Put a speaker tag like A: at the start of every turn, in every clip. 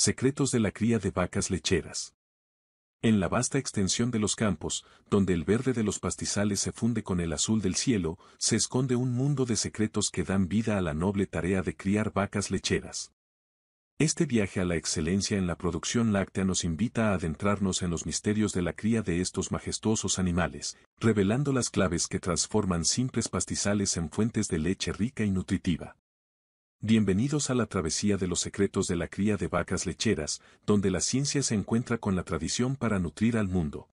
A: Secretos de la cría de vacas lecheras. En la vasta extensión de los campos, donde el verde de los pastizales se funde con el azul del cielo, se esconde un mundo de secretos que dan vida a la noble tarea de criar vacas lecheras. Este viaje a la excelencia en la producción láctea nos invita a adentrarnos en los misterios de la cría de estos majestuosos animales, revelando las claves que transforman simples pastizales en fuentes de leche rica y nutritiva. Bienvenidos a la travesía de los secretos de la cría de vacas lecheras, donde la ciencia se encuentra con la tradición para nutrir al mundo.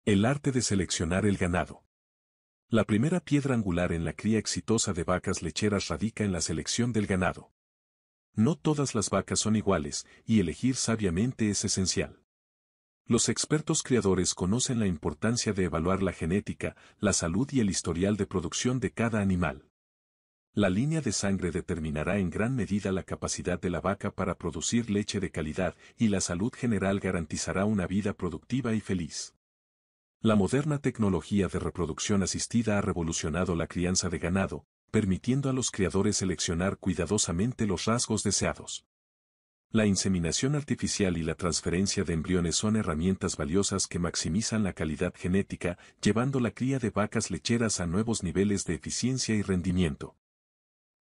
A: El arte de seleccionar el ganado. La primera piedra angular en la cría exitosa de vacas lecheras radica en la selección del ganado. No todas las vacas son iguales, y elegir sabiamente es esencial. Los expertos criadores conocen la importancia de evaluar la genética, la salud y el historial de producción de cada animal. La línea de sangre determinará en gran medida la capacidad de la vaca para producir leche de calidad y la salud general garantizará una vida productiva y feliz. La moderna tecnología de reproducción asistida ha revolucionado la crianza de ganado, permitiendo a los criadores seleccionar cuidadosamente los rasgos deseados. La inseminación artificial y la transferencia de embriones son herramientas valiosas que maximizan la calidad genética, llevando la cría de vacas lecheras a nuevos niveles de eficiencia y rendimiento.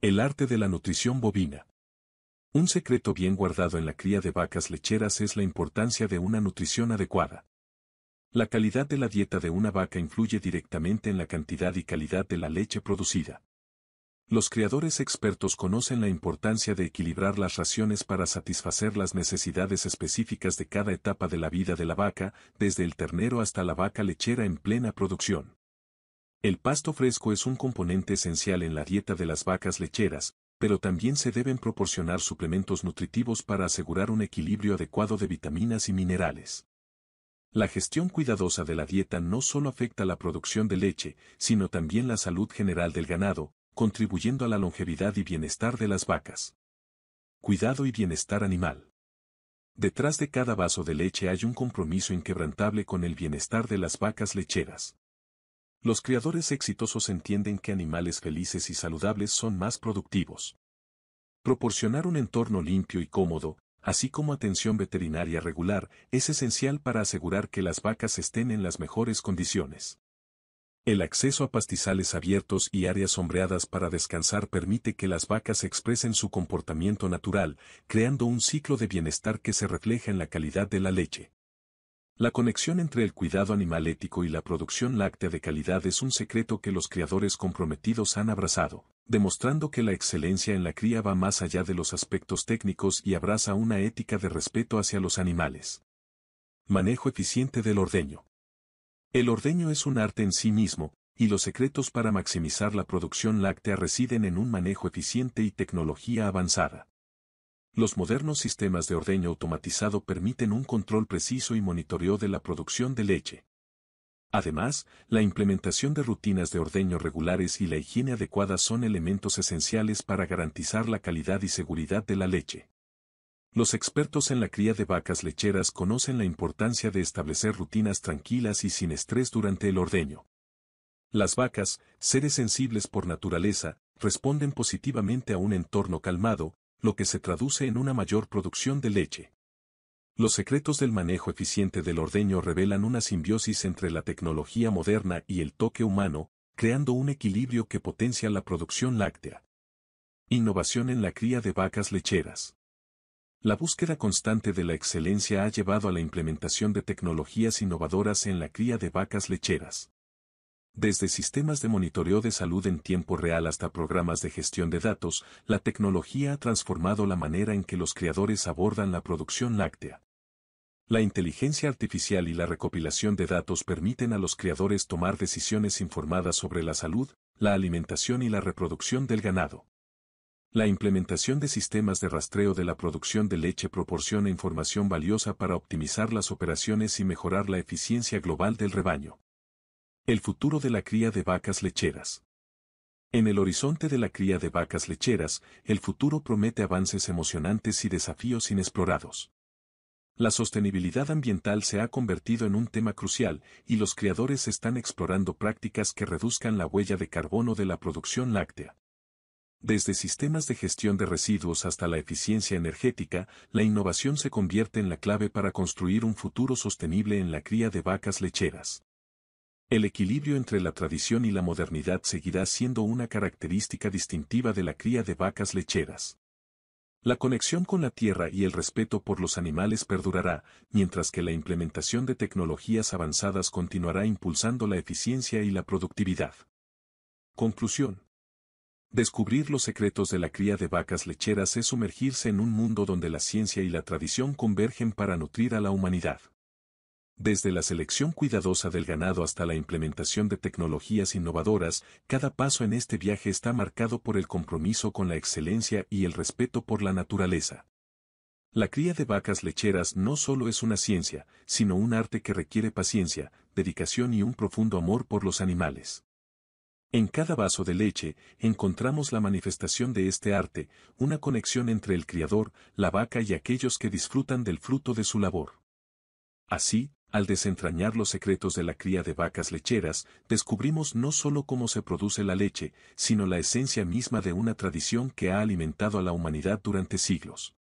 A: El arte de la nutrición bovina. Un secreto bien guardado en la cría de vacas lecheras es la importancia de una nutrición adecuada. La calidad de la dieta de una vaca influye directamente en la cantidad y calidad de la leche producida. Los criadores expertos conocen la importancia de equilibrar las raciones para satisfacer las necesidades específicas de cada etapa de la vida de la vaca, desde el ternero hasta la vaca lechera en plena producción. El pasto fresco es un componente esencial en la dieta de las vacas lecheras, pero también se deben proporcionar suplementos nutritivos para asegurar un equilibrio adecuado de vitaminas y minerales. La gestión cuidadosa de la dieta no solo afecta la producción de leche, sino también la salud general del ganado, contribuyendo a la longevidad y bienestar de las vacas. Cuidado y bienestar animal. Detrás de cada vaso de leche hay un compromiso inquebrantable con el bienestar de las vacas lecheras. Los criadores exitosos entienden que animales felices y saludables son más productivos. Proporcionar un entorno limpio y cómodo, así como atención veterinaria regular, es esencial para asegurar que las vacas estén en las mejores condiciones. El acceso a pastizales abiertos y áreas sombreadas para descansar permite que las vacas expresen su comportamiento natural, creando un ciclo de bienestar que se refleja en la calidad de la leche. La conexión entre el cuidado animal ético y la producción láctea de calidad es un secreto que los criadores comprometidos han abrazado, demostrando que la excelencia en la cría va más allá de los aspectos técnicos y abraza una ética de respeto hacia los animales. Manejo eficiente del ordeño. El ordeño es un arte en sí mismo, y los secretos para maximizar la producción láctea residen en un manejo eficiente y tecnología avanzada. Los modernos sistemas de ordeño automatizado permiten un control preciso y monitoreo de la producción de leche. Además, la implementación de rutinas de ordeño regulares y la higiene adecuada son elementos esenciales para garantizar la calidad y seguridad de la leche. Los expertos en la cría de vacas lecheras conocen la importancia de establecer rutinas tranquilas y sin estrés durante el ordeño. Las vacas, seres sensibles por naturaleza, responden positivamente a un entorno calmado, lo que se traduce en una mayor producción de leche. Los secretos del manejo eficiente del ordeño revelan una simbiosis entre la tecnología moderna y el toque humano, creando un equilibrio que potencia la producción láctea. Innovación en la cría de vacas lecheras. La búsqueda constante de la excelencia ha llevado a la implementación de tecnologías innovadoras en la cría de vacas lecheras. Desde sistemas de monitoreo de salud en tiempo real hasta programas de gestión de datos, la tecnología ha transformado la manera en que los criadores abordan la producción láctea. La inteligencia artificial y la recopilación de datos permiten a los criadores tomar decisiones informadas sobre la salud, la alimentación y la reproducción del ganado. La implementación de sistemas de rastreo de la producción de leche proporciona información valiosa para optimizar las operaciones y mejorar la eficiencia global del rebaño. El futuro de la cría de vacas lecheras. En el horizonte de la cría de vacas lecheras, el futuro promete avances emocionantes y desafíos inexplorados. La sostenibilidad ambiental se ha convertido en un tema crucial, y los criadores están explorando prácticas que reduzcan la huella de carbono de la producción láctea. Desde sistemas de gestión de residuos hasta la eficiencia energética, la innovación se convierte en la clave para construir un futuro sostenible en la cría de vacas lecheras. El equilibrio entre la tradición y la modernidad seguirá siendo una característica distintiva de la cría de vacas lecheras. La conexión con la tierra y el respeto por los animales perdurará, mientras que la implementación de tecnologías avanzadas continuará impulsando la eficiencia y la productividad. Conclusión. Descubrir los secretos de la cría de vacas lecheras es sumergirse en un mundo donde la ciencia y la tradición convergen para nutrir a la humanidad. Desde la selección cuidadosa del ganado hasta la implementación de tecnologías innovadoras, cada paso en este viaje está marcado por el compromiso con la excelencia y el respeto por la naturaleza. La cría de vacas lecheras no solo es una ciencia, sino un arte que requiere paciencia, dedicación y un profundo amor por los animales. En cada vaso de leche, encontramos la manifestación de este arte, una conexión entre el criador, la vaca y aquellos que disfrutan del fruto de su labor. Así, al desentrañar los secretos de la cría de vacas lecheras, descubrimos no solo cómo se produce la leche, sino la esencia misma de una tradición que ha alimentado a la humanidad durante siglos.